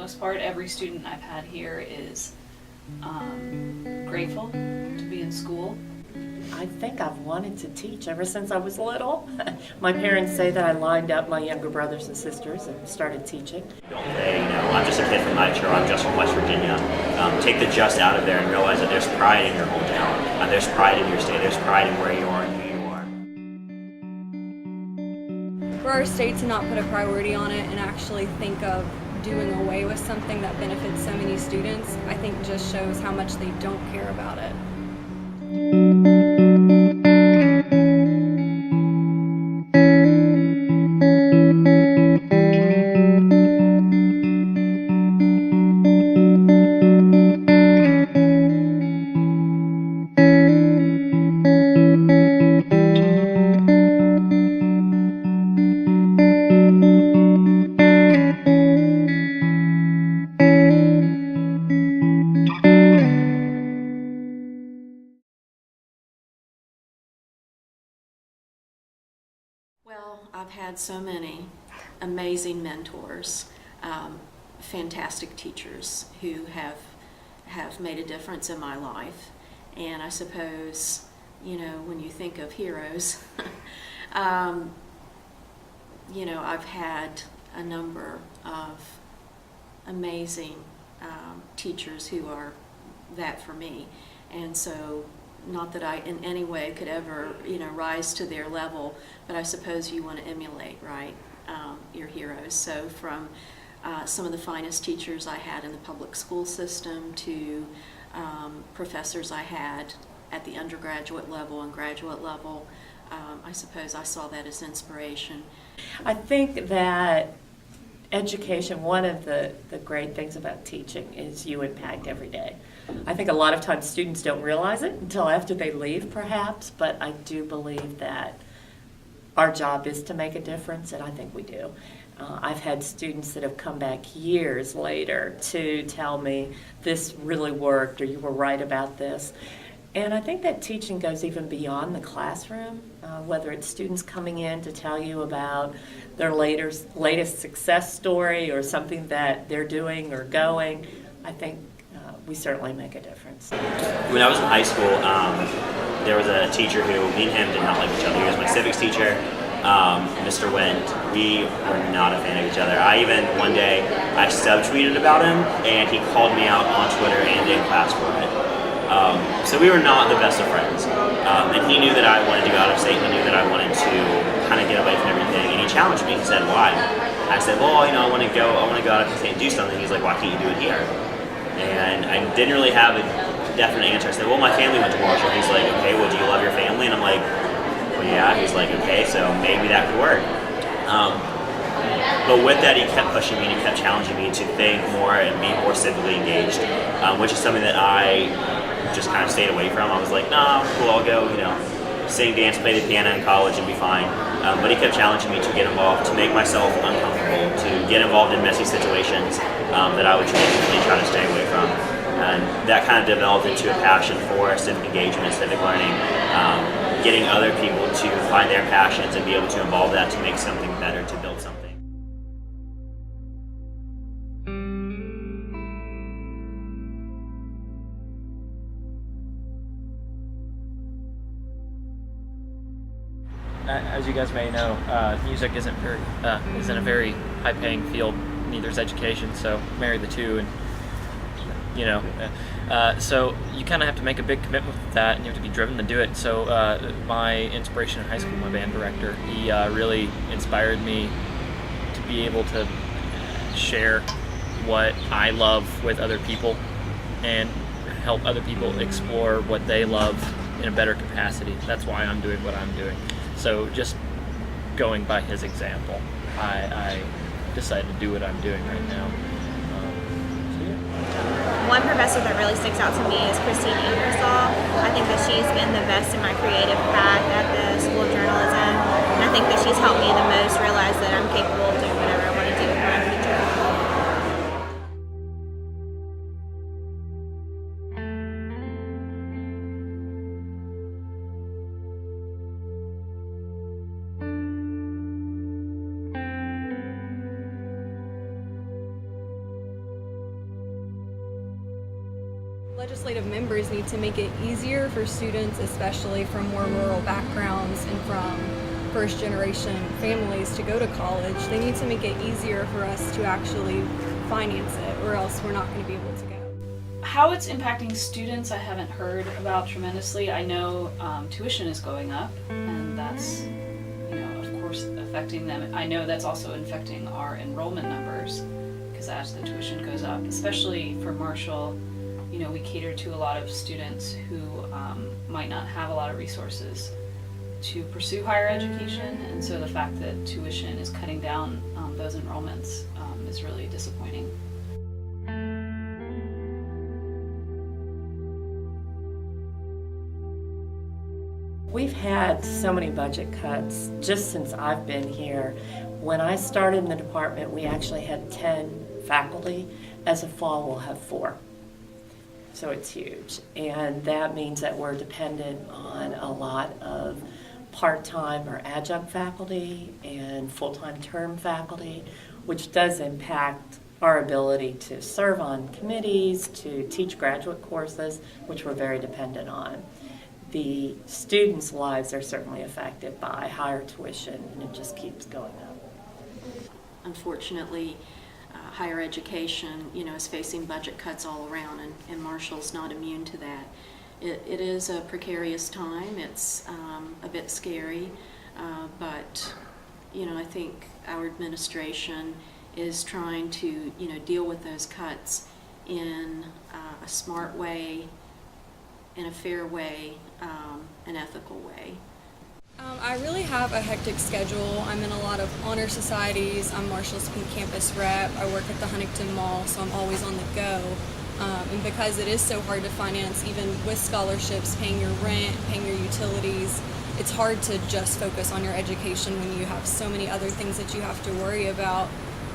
most part. Every student I've had here is grateful to be in school. I think I've wanted to teach ever since I was little. My parents say that I lined up my younger brothers and sisters and started teaching. Don't say, I'm just a kid from Nitro, I'm just from West Virginia. Take the just out of there and realize that there's pride in your hometown, there's pride in your state, there's pride in where you are and who you are. For our state to not put a priority on it and actually think of doing away with something that benefits so many students, I think just shows how much they don't care about it. Well, I've had so many amazing mentors, fantastic teachers who have made a difference in my life. And I suppose, when you think of heroes, I've had a number of amazing teachers who are that for me. And so, not that I in any way could ever, rise to their level, but I suppose you want to emulate, right, your heroes. So from some of the finest teachers I had in the public school system to professors I had at the undergraduate level and graduate level, I suppose I saw that as inspiration. I think that education, one of the great things about teaching is you impact every day. I think a lot of times students don't realize it until after they leave, perhaps, but I do believe that our job is to make a difference, and I think we do. I've had students that have come back years later to tell me this really worked, or you were right about this. And I think that teaching goes even beyond the classroom, whether it's students coming in to tell you about their latest success story or something that they're doing or going. I think we certainly make a difference. When I was in high school, there was a teacher who, me and him did not like each other. He was my civics teacher, Mr. Wendt. We were not a fan of each other. One day, I subtweeted about him, and he called me out on Twitter and in class for it. So we were not the best of friends. And he knew that I wanted to go out of state. He knew that I wanted to kind of get away from everything. And he challenged me. He said, why? I said, well, I want to go out of state and do something. He's like, why can't you do it here? And I didn't really have a definite answer. I said, well, my family went to Marshall. He's like, okay, well, do you love your family? And I'm like, well, yeah. He's like, okay, so maybe that could work. But with that, he kept pushing me and he kept challenging me to think more and be more civically engaged, which is something that I just kind of stayed away from. I was like, nah, cool, I'll go, sing, dance, play the piano in college and be fine. But he kept challenging me to get involved, to make myself uncomfortable, to get involved in messy situations that I would traditionally try to stay away from. And that kind of developed into a passion for civic engagement, civic learning, getting other people to find their passions and be able to involve that to make something better, to build something. As you guys may know, music isn't a very high-paying field. Neither is education. So marry the two, and so you kind of have to make a big commitment with that, and you have to be driven to do it. So my inspiration in high school, my band director, he really inspired me to be able to share what I love with other people and help other people explore what they love in a better capacity. That's why I'm doing what I'm doing. So just going by his example, I decided to do what I'm doing right now. One professor that really sticks out to me is Christine Ingersoll. I think that she's been the best in my creative path at the School of Journalism, and I think that she's helped me the most realize that I'm capable of doing whatever I want to do in my future. Legislative members need to make it easier for students, especially from more rural backgrounds and from first-generation families, to go to college. They need to make it easier for us to actually finance it, or else we're not going to be able to go. How it's impacting students, I haven't heard about tremendously. I know tuition is going up, and that's, of course, affecting them. I know that's also affecting our enrollment numbers, because as the tuition goes up, especially for Marshall, we cater to a lot of students who might not have a lot of resources to pursue higher education, and so the fact that tuition is cutting down those enrollments is really disappointing. We've had so many budget cuts just since I've been here. When I started in the department, we actually had 10 faculty. As of fall, we'll have 4. So it's huge. And that means that we're dependent on a lot of part-time or adjunct faculty and full-time term faculty, which does impact our ability to serve on committees, to teach graduate courses, which we're very dependent on. The students' lives are certainly affected by higher tuition, and it just keeps going up. Unfortunately, higher education, is facing budget cuts all around, and Marshall's not immune to that. It is a precarious time. It's a bit scary, but I think our administration is trying to deal with those cuts in a smart way, in a fair way, an ethical way. I really have a hectic schedule. I'm in a lot of honor societies. I'm Marshall's Pink Campus Rep. I work at the Huntington Mall, so I'm always on the go. And because it is so hard to finance, even with scholarships, paying your rent, paying your utilities, it's hard to just focus on your education when you have so many other things that you have to worry about.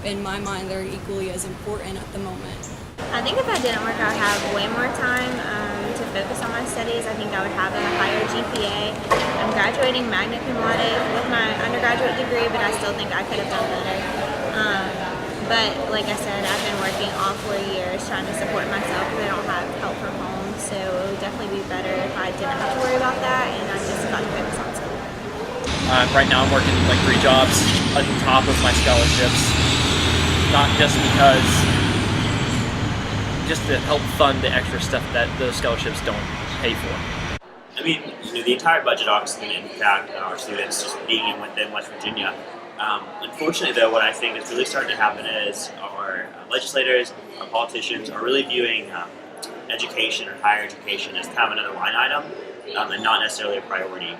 In my mind, they're equally as important at the moment. I think if I didn't work, I would have way more time to focus on my studies. I think I would have a higher GPA. I'm graduating magna cum laude with my undergraduate degree, but I still think I could have done better. But like I said, I've been working all 4 years trying to support myself because I don't have help from home. So it would definitely be better if I didn't have to worry about that and I just got to focus on school. Right now I'm working like 3 jobs on top of my scholarships, not just because, just to help fund the extra stuff that those scholarships don't pay for. I mean, the entire budget obviously going to impact our students just being within West Virginia. Unfortunately, though, what I think is really starting to happen is our legislators, our politicians are really viewing education or higher education as kind of another line item and not necessarily a priority.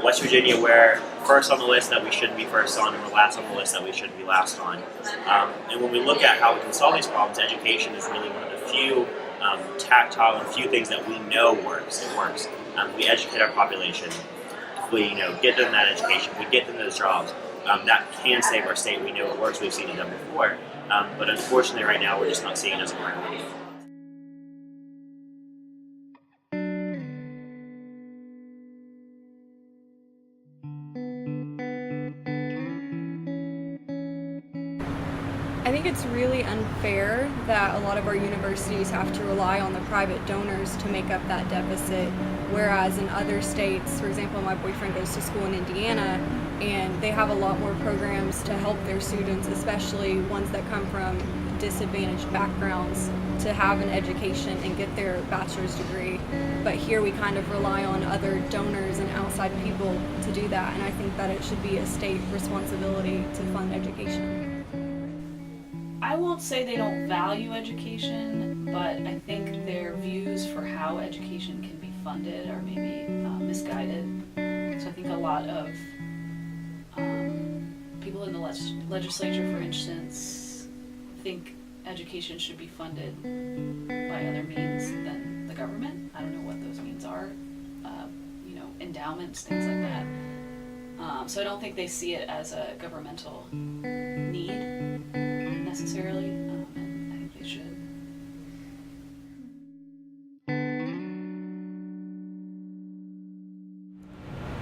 West Virginia, we're first on the list that we shouldn't be first on, and we're last on the list that we shouldn't be last on. And when we look at how we can solve these problems, education is really one of the few tactile and few things that we know works. It works. We educate our population. If we get them that education, we get them those jobs, that can save our state. We know it works. We've seen it done before. But unfortunately, right now, we're just not seeing it as a priority. I think it's really unfair that a lot of our universities have to rely on the private donors to make up that deficit, whereas in other states, for example, my boyfriend goes to school in Indiana, and they have a lot more programs to help their students, especially ones that come from disadvantaged backgrounds, to have an education and get their bachelor's degree. But here we kind of rely on other donors and outside people to do that, and I think that it should be a state responsibility to fund education. I won't say they don't value education, but I think their views for how education can be funded are maybe misguided. So I think a lot of people in the legislature, for instance, think education should be funded by other means than the government. I don't know what those means are, endowments, things like that. So I don't think they see it as a governmental need necessarily, and I think they should.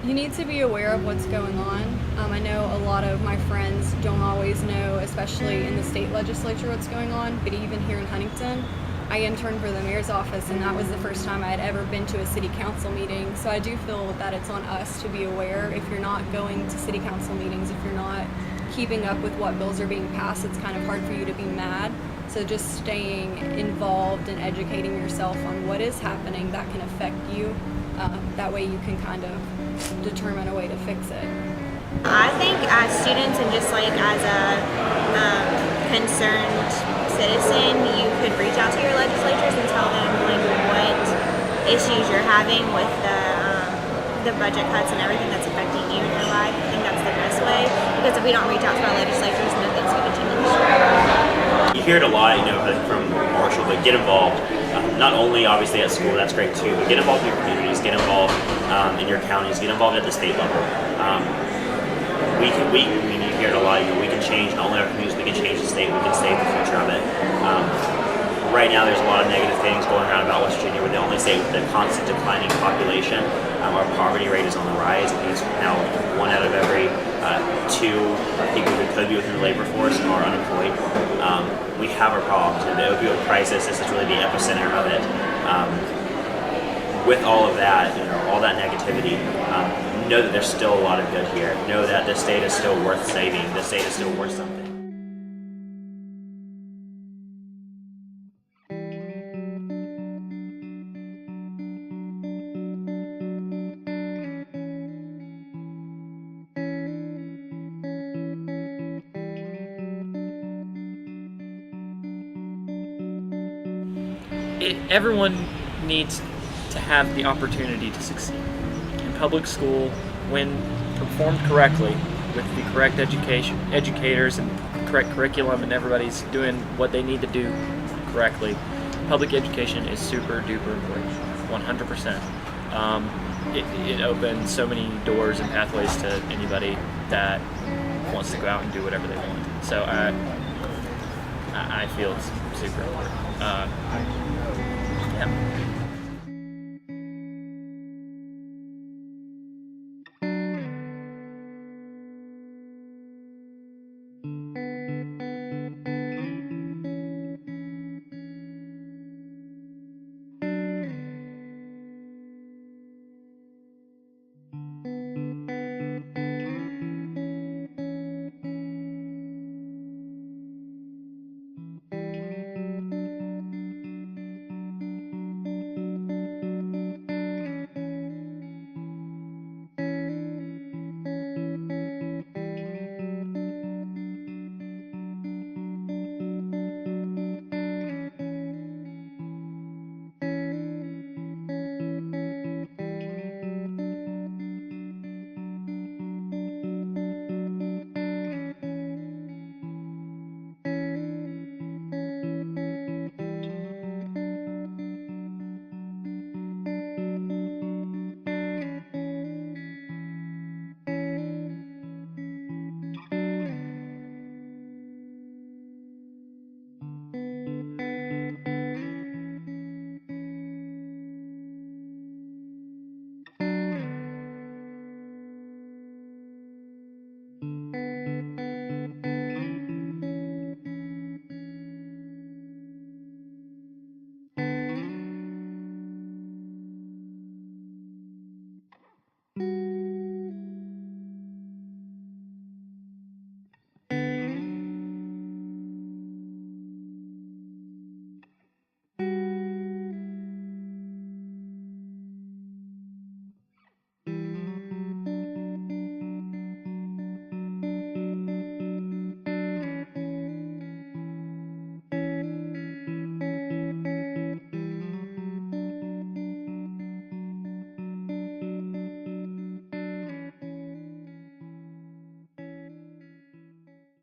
You need to be aware of what's going on. I know a lot of my friends don't always know, especially in the state legislature, what's going on, but even here in Huntington, I interned for the mayor's office, and that was the first time I had ever been to a city council meeting. So I do feel that it's on us to be aware. If you're not going to city council meetings, if you're not keeping up with what bills are being passed, it's kind of hard for you to be mad. So just staying involved and educating yourself on what is happening that can affect you. That way you can kind of determine a way to fix it. I think as students and just like as a concerned citizen, you could reach out to your legislators and tell them like what issues you're having with the budget cuts and everything that's affecting you in your life. I think that's the best way, because if we don't reach out to our legislators, nothing's going to change. You hear it a lot, from Marshall, but get involved. Not only obviously at school, that's great too, but get involved in your communities, get involved in your counties, get involved at the state level. You hear it a lot, we can change not only our communities, we can change the state, we can save the future of it. Right now there's a lot of negative things going around about West Virginia. We're the only state with a constant declining population. Our poverty rate is on the rise. I think it's now 1 out of every 2 people who could be within the labor force are unemployed. We have our problems, and the opioid crisis, this is really the epicenter of it. With all of that, all that negativity, know that there's still a lot of good here. Know that this state is still worth saving. This state is still worth something. Everyone needs to have the opportunity to succeed. In public school, when performed correctly, with the correct educators and correct curriculum, and everybody's doing what they need to do correctly, public education is super duper important, 100%. It opens so many doors and pathways to anybody that wants to go out and do whatever they want. So I feel it's super important. Yeah.